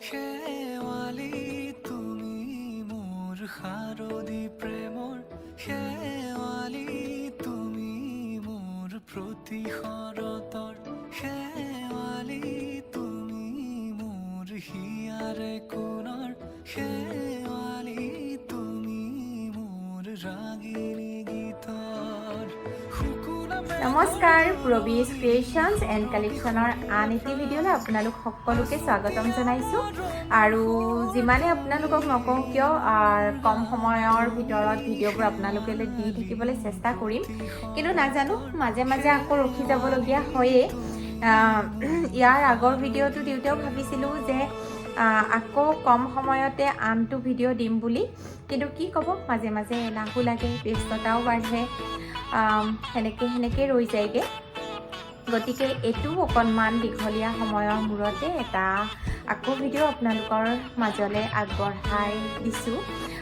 শেৱালি তুমি মোৰ শাৰদী প্ৰেমৰ শেৱালি তুমি মোৰ প্ৰতি শৰতৰ শেৱালি তুমি মোৰ হিয়াৰে কোণৰ শেৱালি তুমি মোৰ ৰাগিনী গীতৰ নমস্কাৰ প্ৰবীজ ক্ৰিয়েশ্যনছ এণ্ড কালেকশ্যনৰ আন এটি ভিডিঅ'লৈ আপোনালোক সকলোকে স্বাগতম জনাইছোঁ আৰু যিমানে আপোনালোকক নকওঁ কিয় কম সময়ৰ ভিতৰত ভিডিঅ'বোৰ আপোনালোকে দি থাকিবলৈ চেষ্টা কৰিম কিন্তু নাজানো মাজে মাজে আকৌ ৰখি যাবলগীয়া হয়েই ইয়াৰ আগৰ ভিডিঅ'টো দিওঁতেও ভাবিছিলোঁ যে আকৌ কম সময়তে আনটো ভিডিঅ' দিম বুলি কিন্তু কি ক'ব মাজে মাজে এলাহো লাগে ব্যস্ততাও বাঢ়ে সেনেকৈ ৰৈ যায়গৈ গতিকে এইটো অকণমান দীঘলীয়া সময়ৰ মূৰতে এটা আকৌ ভিডিঅ' আপোনালোকৰ মাজলৈ আগবঢ়াই দিছোঁ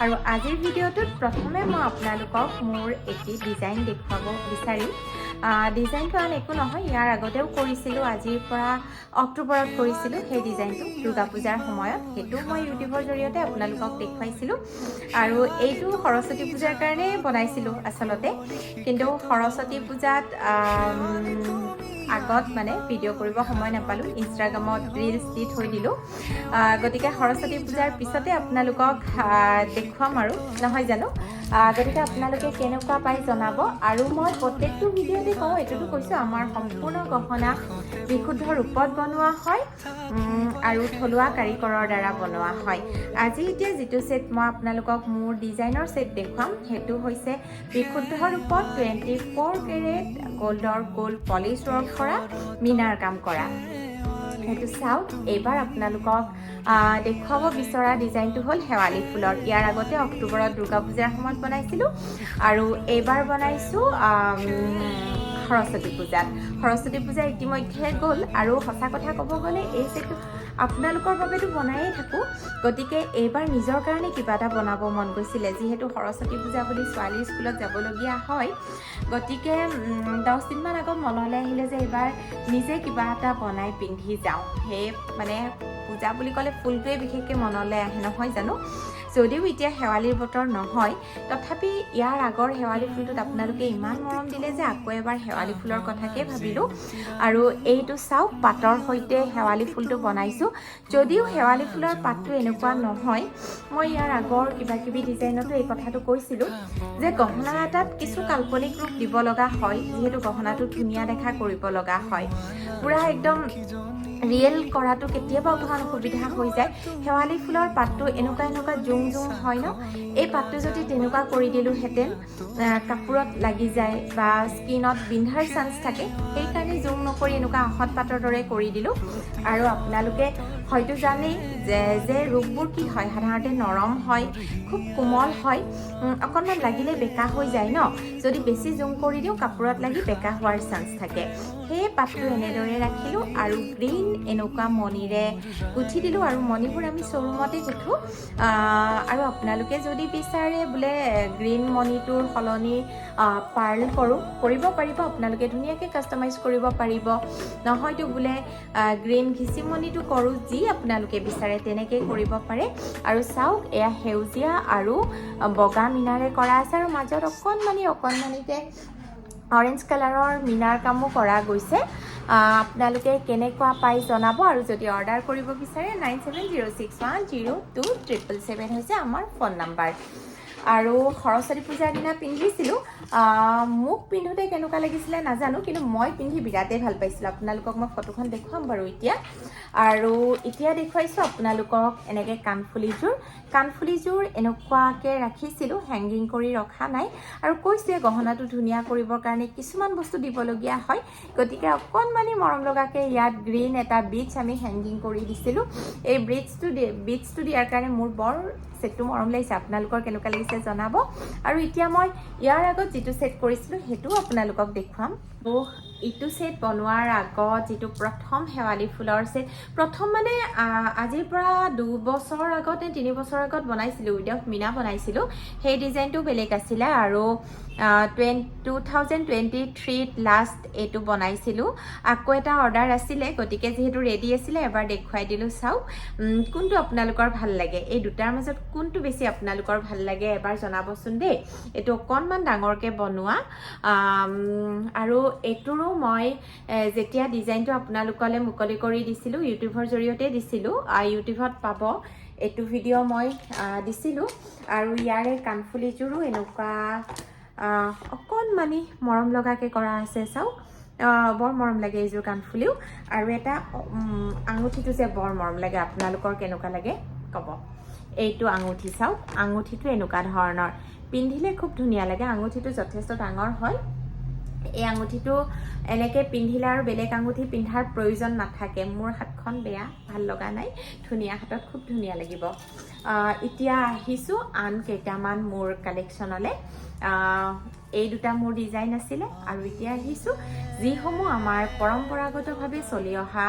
আৰু আজিৰ ভিডিঅ'টোত প্ৰথমে মই আপোনালোকক মোৰ এটি ডিজাইন দেখুৱাব বিচাৰিম ডিজাইনটো আন একো নহয় ইয়াৰ আগতেও কৰিছিলোঁ আজিৰ পৰা অক্টোবৰত কৰিছিলোঁ সেই ডিজাইনটো দুৰ্গা পূজাৰ সময়ত সেইটো মই ইউটিউবৰ জৰিয়তে আপোনালোকক দেখুৱাইছিলোঁ আৰু এইটো সৰস্বতী পূজাৰ কাৰণে বনাইছিলোঁ আচলতে কিন্তু সৰস্বতী পূজাত আগত মানে ভিডিঅ' কৰিব সময় নাপালোঁ ইনষ্টাগ্ৰামত ৰিলছ দি থৈ দিলোঁ গতিকে সৰস্বতী পূজাৰ পিছতে আপোনালোকক দেখুৱাম আৰু নহয় জানো গতিকে আপোনালোকে কেনেকুৱা পাই জনাব আৰু মই প্ৰত্যেকটো ভিডিঅ'তে কওঁ এইটোতো কৈছোঁ আমাৰ সম্পূৰ্ণ গহনা বিশুদ্ধ ৰূপত বনোৱা হয় আৰু থলুৱা কাৰিকৰৰ দ্বাৰা বনোৱা হয় আজি এতিয়া যিটো ছেট মই আপোনালোকক মোৰ ডিজাইনৰ ছেট দেখুৱাম সেইটো হৈছে বিশুদ্ধ ৰূপত 24 কেৰেট গোল্ড পলিছ ৱৰ্ক কৰা মিনাৰ কাম কৰা সেইটো চাওক এইবাৰ আপোনালোকক দেখুৱাব বিচৰা ডিজাইনটো হ'ল শেৱালি ফুলৰ ইয়াৰ আগতে অক্টোবৰত দুৰ্গা পূজাৰ সময়ত বনাইছিলোঁ আৰু এইবাৰ বনাইছোঁ সৰস্বতী পূজা ইতিমধ্যে গ'ল আৰু সঁচা কথা ক'ব গ'লে এই ছেটটো আপোনালোকৰ বাবেতো বনায়েই থাকোঁ গতিকে এইবাৰ নিজৰ কাৰণে কিবা এটা বনাব মন গৈছিলে যিহেতু সৰস্বতী পূজা বুলি ছোৱালীৰ স্কুলত যাবলগীয়া হয় গতিকে 10 দিনমান আগত মনলৈ আহিলে যে এইবাৰ নিজে কিবা এটা বনাই পিন্ধি যাওঁ সেই মানে পূজা বুলি ক'লে ফুলটোৱে বিশেষকৈ মনলৈ আহে নহয় জানো যদিও এতিয়া শেৱালিৰ বতৰ নহয় তথাপি ইয়াৰ আগৰ শেৱালি ফুলটোত আপোনালোকে ইমান মৰম দিলে যে আকৌ এবাৰ শেৱালি ফুলৰ কথাকে ভাবিলোঁ আৰু এইটো চাওক পাতৰ সৈতে শেৱালি ফুলটো বনাইছোঁ যদিও শেৱালি ফুলৰ পাতটো এনেকুৱা নহয় মই ইয়াৰ আগৰ কিবাকিবি ডিজাইনতো এই কথাটো কৈছিলোঁ যে গহনা এটাত কিছু কাল্পনিক ৰূপ দিব লগা হয় যিহেতু গহনাটো ধুনীয়া দেখা কৰিব লগা হয় পূৰা একদম ৰিয়েল কৰাটো কেতিয়াবা অকণমান অসুবিধা হৈ যায় শেৱালি ফুলৰ পাতটো এনেকুৱা জুং হয় ন এই পাতটো যদি তেনেকুৱা কৰি দিলোঁহেঁতেন কাপোৰত লাগি যায় বা স্কিনত বিন্ধাৰ চান্স থাকে সেইকাৰণে জুং নকৰি এনেকুৱা আহত পাতৰ দৰে কৰি দিলোঁ আৰু আপোনালোকে হয়তো জানেই যে ৰূপবোৰ কি হয় সাধাৰণতে নৰম হয় খুব কোমল হয় অকণমান লাগিলে বেকা হৈ যায় ন যদি বেছি জুম কৰি দিওঁ কাপোৰত লাগি বেকা হোৱাৰ চান্স থাকে সেই পাতটো এনেদৰে ৰাখিলোঁ আৰু গ্ৰীণ এনেকুৱা মণিৰে গুঠি দিলোঁ আৰু মণিবোৰ আমি শ্ব'ৰুমতে গুঠোঁ আৰু আপোনালোকে যদি বিচাৰে বোলে গ্ৰীণ মণিটোৰ সলনি পাৰ্ল কৰিব পাৰিব আপোনালোকে ধুনীয়াকৈ কাষ্টমাইজ কৰিব পাৰিব নহয়তো বোলে গ্ৰীণ ঘিচি মণিটো কৰোঁ যি আপোনালোকে বিচাৰে তেনেকৈ কৰিব পাৰে আৰু চাওক এয়া সেউজীয়া আৰু বগা মিনাৰে কৰা আছে আৰু মাজত অকণমানিকে অৰেঞ্জ কালাৰৰ মিনাৰ কামো কৰা গৈছে আপোনালোকে কেনেকুৱা পাই জনাব আৰু যদি অৰ্ডাৰ কৰিব বিচাৰে 9706102777 হৈছে আমাৰ ফোন নাম্বাৰ আৰু সৰস্বতী পূজাৰ দিনা পিন্ধিছিলোঁ মোক পিন্ধোতে কেনেকুৱা লাগিছিলে নাজানো কিন্তু মই পিন্ধি বিৰাটেই ভাল পাইছিলোঁ আপোনালোকক মই ফটোখন দেখুৱাম বাৰু এতিয়া আৰু এতিয়া দেখুৱাইছোঁ আপোনালোকক এনেকৈ কাণফুলিযোৰ এনেকুৱাকৈ ৰাখিছিলোঁ হেংগিং কৰি ৰখা নাই আৰু কৈছে গহনাটো ধুনীয়া কৰিবৰ কাৰণে কিছুমান বস্তু দিবলগীয়া হয় গতিকে অকণমানি মৰম লগাকৈ ইয়াত গ্ৰীণ এটা বিটছ আমি হেংগিং কৰি দিছিলোঁ এই বিটছটো দিয়াৰ কাৰণে মোৰ বৰ ছেটটো মৰম লাগিছে আপোনালোকৰ কেনেকুৱা লাগিছে জনাব আৰু এতিয়া মই ইয়াৰ আগত যিটো ছেট কৰিছিলোঁ সেইটো আপোনালোকক দেখুৱাম ইটো সেট বনোৱাৰ আগত যেটো প্ৰথম হেৱালি ফুলৰ সেট প্ৰথম মানে আজিৰ পৰা 2 বছৰ আগত নে 3 বছৰ আগত বনাইছিলো উইদাউট মিনা বনাইছিলো সেই ডিজাইনটো বেলেগ আছিল আৰু 2023 লাষ্ট এটো বনাইছিলো আকৌ এটা অৰ্ডাৰ আছিল গতিকে যেহেতু ৰেডি আছিল এবাৰ দেখুৱাই দিলো চাও কোনটো আপোনালোকৰ ভাল লাগে এই দুটাৰ মাজত কোনটো বেছি আপোনালোকৰ ভাল লাগে এবাৰ জনাবচোন দে এটো অকনমান ডাঙৰকে বনোৱা আৰু এটোৰো মই যেতিয়া ডিজাইনটো আপোনালোকলে মুকলি কৰি দিছিলো ইউটিউবৰ জৰিয়তে দিছিলো ইউটিউবত পাব এটো ভিডিও মই দিছিলো আৰু ইয়াৰে কানফুলিযোৰো এনেকুৱা অকনমানি মৰম লগাকে কৰা আছে চাও বৰ মৰম লাগে এইযোৰ কানফুলিও আৰু এটা আঙুঠিটো যে বৰ মৰম লাগে আপোনালোকৰ কেনেকুৱা লাগে কব এইটো আঙুঠি চাও আঙুঠিটো এনেকুৱা ধৰণৰ পিন্ধিলে খুব ধুনীয়া লাগে আঙুঠিটো যথেষ্ট ডাঙৰ হয় এই আঙুঠিটো এনেকে পিন্ধিলে আৰু বেলেগ আঙুঠি পিন্ধাৰ প্ৰয়োজন নাথাকে মোৰ হাতখন বেয়া ভাল লগা নাই ধুনীয়া হাতত খুব ধুনীয়া লাগিব এতিয়া আহিছো আন কেইটামান মোৰ কালেকশনলে এই দুটা মোৰ ডিজাইন আছিল আৰু এতিয়া আহিছো যিসমূহ আমাৰ পৰম্পৰাগতভাৱে চলি অহা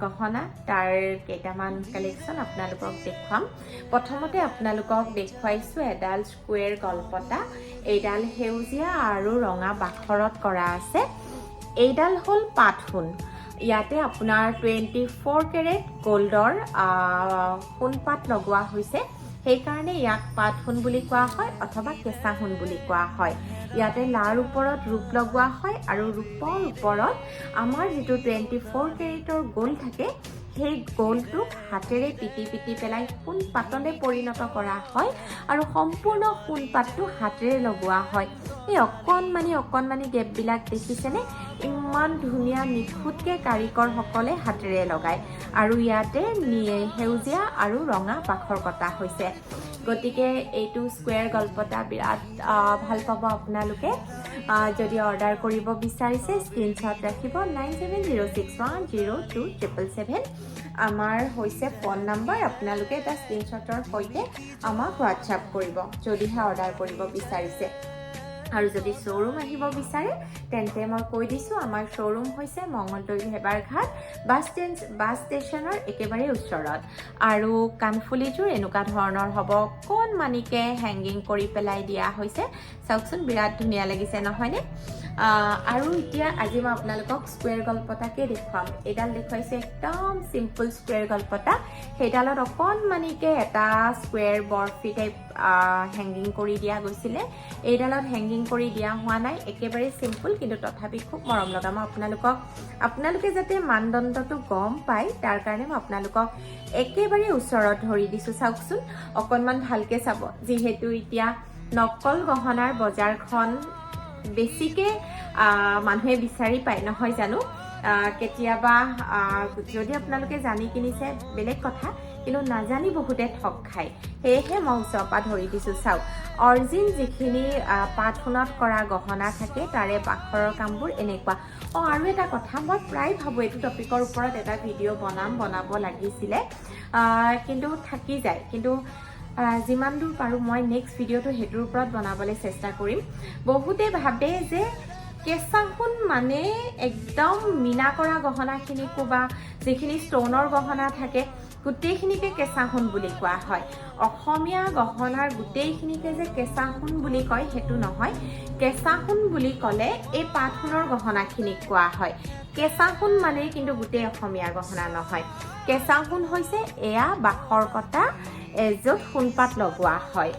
গহনা তাৰ কেইটামান কালেকশন আপোনালোকক দেখুৱাম প্ৰথমতে আপোনালোকক দেখুৱাইছো এডাল স্কুৱেৰ গলপতা এইডাল হেউজিয়া আৰু ৰঙা বাখৰত কৰা আছে এইডাল হল পাতহুন ইয়াতে আপোনাৰ 24 কেৰেট গোল্ডৰ সোণপাত লগোৱা হৈছে সেইকাৰণে ইয়াক পাতহুন বুলি কোৱা হয় অথবা কেঁচা হুন বুলি কোৱা হয় ইয়াতে লাৰ ওপৰত ৰূপ লগোৱা হয় আৰু ৰূপৰ ওপৰত আমাৰ যেটো 24 কেৰেটৰ গোল থাকে সেই গোলটো হাতেৰে পিটি পিটি পেলাই সোণ পাতলে পৰিণত কৰা হয় আৰু সম্পূৰ্ণ সোণ পাতটো হাতেৰে লগোৱা হয় এই অকনমানি গেপ বিলাক দেখিছেনে ইমান ধুনীয়া নিখুঁতকে কাৰিকৰ সকলে হাতেৰে লগায় আৰু ইয়াতে হেউজিয়া আৰু ৰঙা পাখৰ কটা হৈছে গতিকে এইটো স্কুৱেৰ গলপতা বিৰাট ভাল পাব আপোনালোকে যদি অৰ্ডাৰ কৰিব বিচাৰিছে স্ক্ৰিনশ্বট ৰাখিব 9706102777 আমাৰ হৈছে ফোন নম্বৰ আপোনালোকে এটা স্ক্ৰিনশ্বটৰ সৈতে আমাক হোৱাটছআপ কৰিব যদিহে অৰ্ডাৰ কৰিব বিচাৰিছে আৰু যদি showroom আহিব বিচাৰে তেন্তে মই কৈ দিছো আমাৰ showroom হৈছে মংগলদৈ ভেবাৰঘাট বাছ ষ্টেচনৰ একেবাৰে ওচৰত আৰু কানফুলিযোৰ এনেকুৱা ধৰণৰ হ'ব কোন মানিকে হ্যাঙ্গিং কৰি পেলাই দিয়া হৈছে চাওকচোন বিৰাট ধুনীয়া লাগিছে নহয়নে আৰু এতিয়া আজি মই আপোনালোকক স্কুৱেৰ গলপতাকে দেখুৱাম এডাল দেখুৱাইছে একদম সিম্পল স্কুৱেৰ গলপতা সেইডালত অকনমানিকে এটা স্কুৱেৰ বৰফি টাইপ হ্যাঙ্গিং কৰি দিয়া গৈছিলে এইডালত হ্যাঙ্গিং কৰি দিয়া হোৱা নাই একেবাৰে সিম্পল কিন্তু তথাপি খুব মৰম লগা মই আপোনালোকে যাতে মানদণ্ডটো গম পায় তাৰ কাৰণে মই আপোনালোকক একেবাৰে ওচৰত ধৰি দিছো চাওকচোন অকনমান ভালকে চাব যিহেতু এতিয়া নকল গহনাৰ বজাৰখন বেছিকে মানুহে বিচাৰি পায় নহয় জানো কেতিয়াবা যদি আপোনালোকে জানি কিনিছে বেলেগ কথা কিন্তু নাজানি বহুতে ঠক খায় সেয়েহে মই ওচৰপা ধৰি দিছো চাও অৰিজিন যিখিনি পাতহুনত কৰা গহনা থাকে তাৰে বাখৰৰ কামবোৰ এনেকুৱা আৰু এটা কথা মই প্ৰায় ভাবো এইটো টপিকৰ ওপৰত এটা ভিডিও বনাব লাগিছিলে কিন্তু থাকি যায় কিন্তু যিমান দূৰ পাৰো মই নেক্সট ভিডিওটো হেতুৰ ওপৰত বনাবলৈ চেষ্টা কৰিম বহুতে ভাবে যে কেঁচা সোণ মানে একদম মিনা কৰা গহনাখিনি কোবা যিখিনি ষ্টনৰ গহনা থাকে গোটেইখিনিকে কেঁচা সোণ বুলি কোৱা হয় অসমীয়া গহনাৰ গোটেইখিনিকে যে কেঁচা সোণ বুলি কয় হেতু নহয় কেঁচা সোণ বুলি ক'লে এই পাতহুনৰ গহনাখিনি কোৱা হয় কেঁচা সোণ মানে কিন্তু গোটেই অসমীয়া গহনা নহয় কেঁচা সোণ হৈছে এয়া বাখৰ কটা য'ত সোণপাত লগোৱা হয়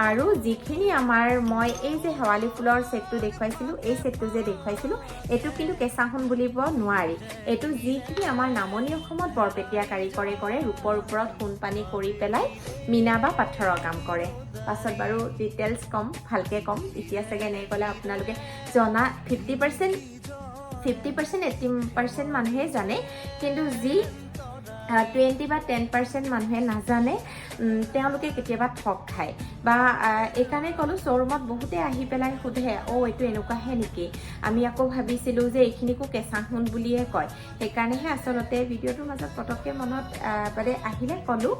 আৰু যিখিনি আমাৰ মই এই যে হেৱালি ফুলৰ সেটটো দেখুৱাইছিলো এই সেটটো যে দেখুৱাইছিলো এটো কিন্তু কেঁচা সোণ বুলিব নোৱাৰি এটো যিখিনি আমাৰ নামনি অসমত বৰপেটীয়া কাৰিকৰে কৰে ৰূপৰ ওপৰত সোণ পানী কৰি পেলাই মিনা বা পাথৰৰ কাম কৰে পাছত বাৰু ডিটেইলছ কম ভালকে কম এতিয়া চাগে নে কলে আপোনালোকে জনা 50% 80% মানুহে জানে কিন্তু যি 20 বা 10% মানুহে নাজানে তেওঁলোকে কেতিয়াবা ঠক খায় বা একানে কলো শোৰুমত বহুতে আহি পেলাই খুদে এইটো এনেকুৱাহে নেকি আমি আকৌ ভাবিছিলো যে এইখিনিকো কেঁচা সোণ বুলিয়ে কয় সেইকাৰণেহে আসলতে ভিডিওটোৰ মাজত পটককে মনত আহিলে কলো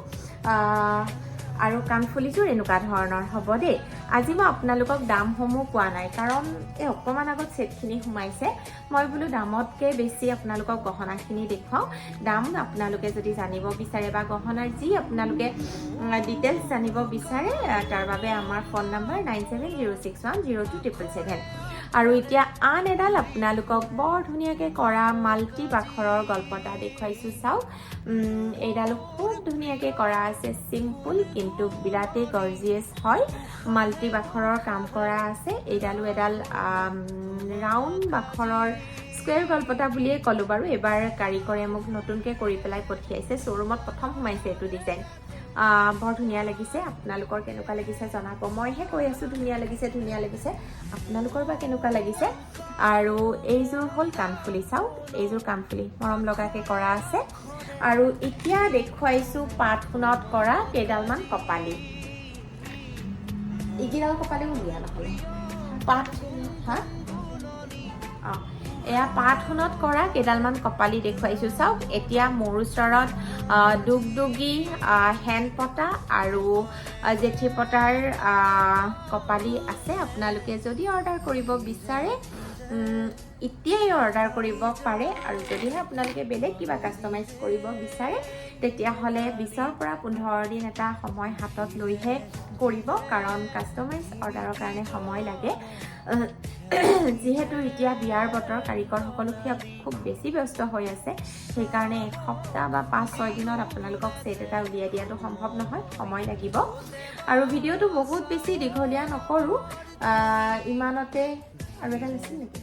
আৰু কানফুলিযোৰ এনেকুৱা ধৰণৰ হ'ব দেই আজি মই আপোনালোকক দামসমূহ কোৱা নাই কাৰণ এই অকণমান আগত ছেটখিনি সোমাইছে মই বোলো দামতকৈ বেছি আপোনালোকক গহনাখিনি দেখুৱাওঁ দাম আপোনালোকে যদি জানিব বিচাৰে বা গহনাৰ যি আপোনালোকে ডিটেইলছ জানিব বিচাৰে তাৰ বাবে আমাৰ ফোন নম্বৰ 9706102777 আৰু এতিয়া আন এডাল আপোনালোকক বৰ ধুনীয়াকৈ কৰা মাল্টি বাখৰৰ গল্প এটা দেখুৱাইছোঁ চাওক এইডাল খুব ধুনীয়াকৈ কৰা আছে চিম্পুল কিন্তু বিৰাটেই গৰ্জিয়াছ হয় মাল্টি বাখৰৰ কাম কৰা আছে এইডালো এডাল ৰাউণ্ড বাখৰৰ স্কুৱেৰ গল্পটা বুলিয়ে ক'লোঁ বাৰু এবাৰ কাৰিকৰে মোক নতুনকৈ কৰি পেলাই পঠিয়াইছে শ্ব'ৰুমত প্ৰথম সোমাইছে এইটো ডিজাইন বৰ ধুনীয়া লাগিছে আপোনালোকৰ কেনেকুৱা লাগিছে জনাব মইহে কৈ আছোঁ ধুনীয়া লাগিছে আপোনালোকৰ বা কেনেকুৱা লাগিছে আৰু এইযোৰ হ'ল কাণফুলি চাওক এইযোৰ কাণফুলি মৰম লগাকৈ কৰা আছে আৰু এতিয়া দেখুৱাইছোঁ পাট সোণত কৰা কেইডালমান কপালি এইকেইডাল কপালি উলিয়া নহ'লে পাট হা অঁ এয়া পাট সোণত কৰা কেইডালমান কপালি দেখুৱাইছোঁ চাওক এতিয়া মোৰ ওচৰত দুগদুগী হেণ্ড পতা আৰু জেঠী পতাৰ কপালি আছে আপোনালোকে যদি অৰ্ডাৰ কৰিব বিচাৰে এতিয়াই অৰ্ডাৰ কৰিব পাৰে আৰু যদিহে আপোনালোকে বেলেগ কিবা কাষ্টমাইজ কৰিব বিচাৰে তেতিয়াহ'লে 20ৰ পৰা 15 দিন এটা সময় হাতত লৈহে কৰিব কাৰণ কাষ্টমাইজ অৰ্ডাৰৰ কাৰণে সময় লাগে যিহেতু এতিয়া বিয়াৰ বতৰ কাৰিকৰসকলো খুব বেছি ব্যস্ত হৈ আছে সেইকাৰণে এসপ্তাহ বা 5-6 দিনত আপোনালোকক ছেট এটা উলিয়াই দিয়াটো সম্ভৱ নহয় সময় লাগিব আৰু ভিডিঅ'টো বহুত বেছি দীঘলীয়া নকৰোঁ ইমানতে আৰু এডাল আছিল নেকি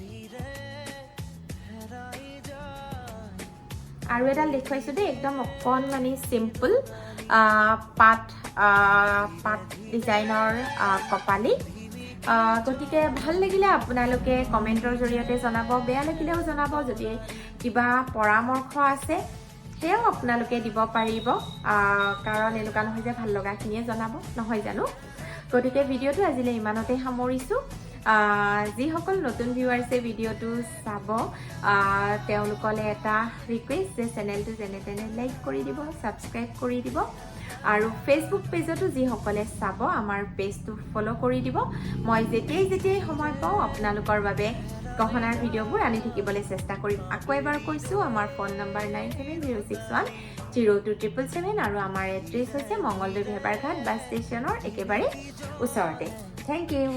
আৰু এডাল দেখুৱাইছোঁ দেই একদম অকণমানি চিম্পুল পাট ডিজাইনৰ কপালি গতিকে ভাল লাগিলে আপোনালোকে কমেণ্টৰ জৰিয়তে জনাব বেয়া লাগিলেও জনাব যদি কিবা পৰামৰ্শ আছে সেয়াও আপোনালোকে দিব পাৰিব কাৰণ এনেকুৱা নহয় যে ভাল লগাখিনিয়ে জনাব নহয় জানো গতিকে ভিডিঅ'টো আজিলৈ ইমানতে সামৰিছোঁ যিসকল নতুন ভিউৱাৰ্ছে ভিডিঅ'টো চাব তেওঁলোকলৈ এটা ৰিকুৱেষ্ট যে চেনেলটো যেনে তেনে লাইক কৰি দিব ছাবস্ক্ৰাইব কৰি দিব আৰু ফেচবুক পেজতো যিসকলে চাব আমাৰ পেজটো ফ'ল' কৰি দিব মই যেতিয়াই সময় পাওঁ আপোনালোকৰ বাবে গহনাৰ ভিডিঅ'বোৰ আনি থাকিবলৈ চেষ্টা কৰিম আকৌ এবাৰ কৈছোঁ আমাৰ ফোন নম্বৰ 9706102777 আৰু আমাৰ এড্ৰেছ হৈছে মংগলদৈ ভেবাৰঘাট বাছ ষ্টেচনৰ একেবাৰে ওচৰতে থেংক ইউ